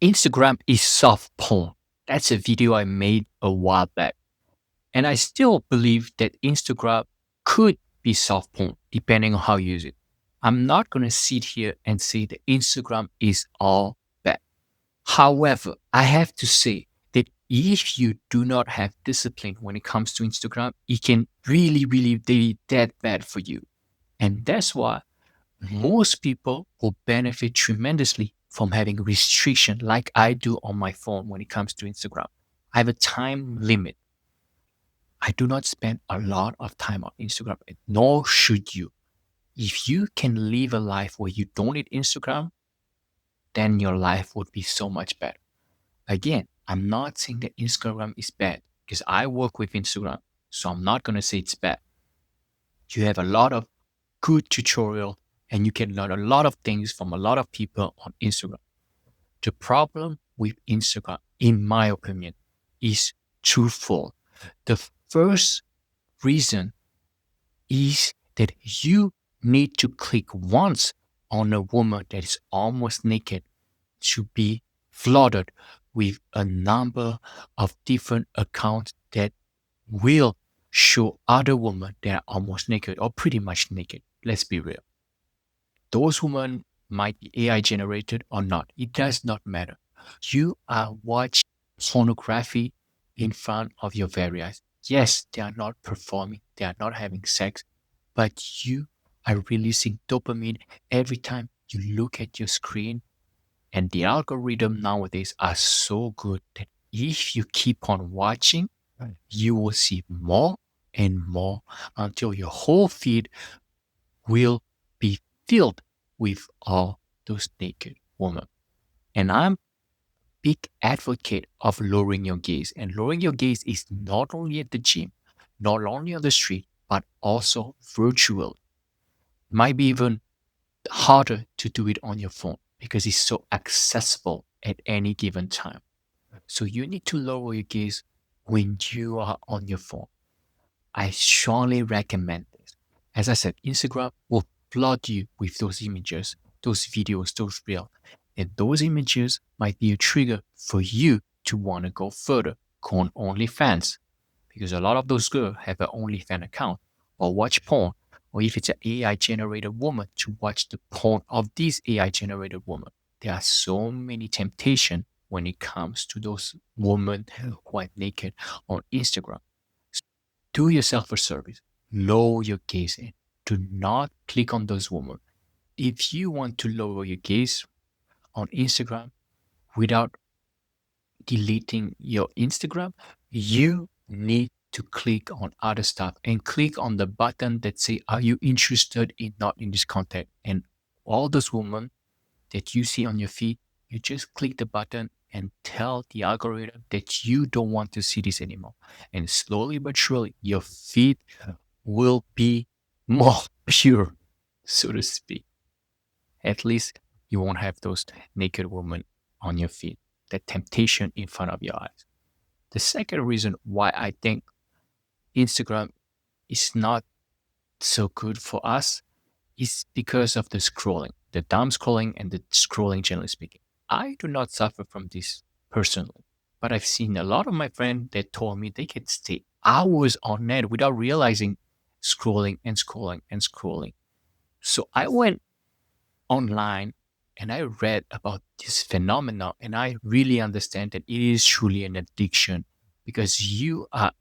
Instagram is soft porn. That's a video I made a while back. And I still believe that Instagram could be soft porn depending on how you use it. I'm not going to sit here and say that Instagram is all bad. However, I have to say that if you do not have discipline when it comes to Instagram, it can really, really be that bad for you. And that's why most people will benefit tremendously from having restriction like I do on my phone when it comes to Instagram. I have a time limit. I do not spend a lot of time on Instagram, nor should you. If you can live a life where you don't need Instagram, then your life would be so much better. Again, I'm not saying that Instagram is bad because I work with Instagram, so I'm not going to say it's bad. You have a lot of good tutorial and you can learn a lot of things from a lot of people on Instagram. The problem with Instagram, in my opinion, is twofold. The first reason is that you need to click once on a woman that is almost naked to be flooded with a number of different accounts that will show other women that are almost naked or pretty much naked. Let's be real. Those women might be AI generated or not. It does not matter. You are watching pornography in front of your very eyes. Yes, they are not performing, they are not having sex, but you are releasing dopamine every time you look at your screen. And the algorithm nowadays are so good that if you keep on watching, Right. you will see more and more until your whole feed will be filled with all those naked women. And I'm big advocate of lowering your gaze. And lowering your gaze is not only at the gym, not only on the street, but also virtual. Might be even harder to do it on your phone because it's so accessible at any given time. So you need to lower your gaze when you are on your phone. I strongly recommend this. As I said, Instagram will flood you with those images, those videos, those reels. And those images might be a trigger for you to want to go further, go on OnlyFans. Because a lot of those girls have an OnlyFans account or watch porn, or if it's an AI generated woman, to watch the porn of this AI generated woman. There are so many temptations when it comes to those women who are naked on Instagram. Do yourself a service. Lower your gaze in. Do not click on those women. If you want to lower your gaze on Instagram without deleting your Instagram, you need to click on other stuff and click on the button that say, are you interested in not in this content? And all those women that you see on your feed, you just click the button and tell the algorithm that you don't want to see this anymore. And slowly but surely, your feed will be more pure, so to speak. At least you won't have those naked women on your feed, that temptation in front of your eyes. The second reason why I think Instagram is not so good for us is because of the scrolling, the dumb scrolling and the scrolling, generally speaking. I do not suffer from this personally, but I've seen a lot of my friends that told me they can stay hours on net without realizing scrolling and scrolling and scrolling. So I went online and I read about this phenomenon and I really understand that it is truly an addiction because you are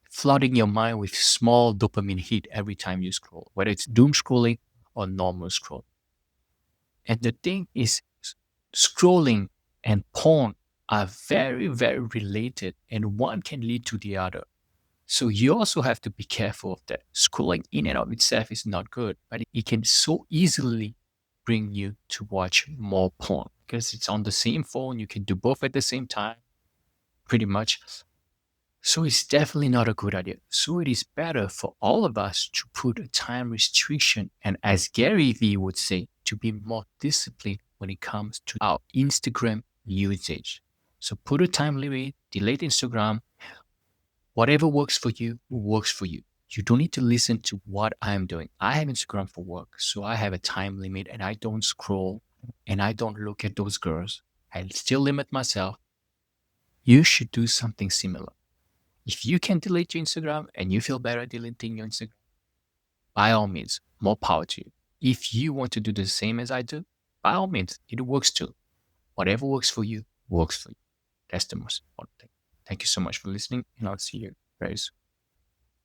flooding your mind with small dopamine hit every time you scroll, whether it's doom scrolling or normal scroll. And the thing is, scrolling and porn are very, very related, and one can lead to the other. So you also have to be careful of that. Scrolling in and of itself is not good, but it can so easily bring you to watch more porn because it's on the same phone. You can do both at the same time, pretty much. So it's definitely not a good idea. So it is better for all of us to put a time restriction and, as Gary Vee would say, to be more disciplined when it comes to our Instagram usage. So put a time limit, delete Instagram. Whatever works for you works for you. You don't need to listen to what I'm doing. I have Instagram for work, so I have a time limit and I don't scroll and I don't look at those girls. I still limit myself. You should do something similar. If you can delete your Instagram and you feel better deleting your Instagram, by all means, more power to you. If you want to do the same as I do, by all means, it works too. Whatever works for you, works for you. That's the most important thing. Thank you so much for listening, and I'll see you very soon.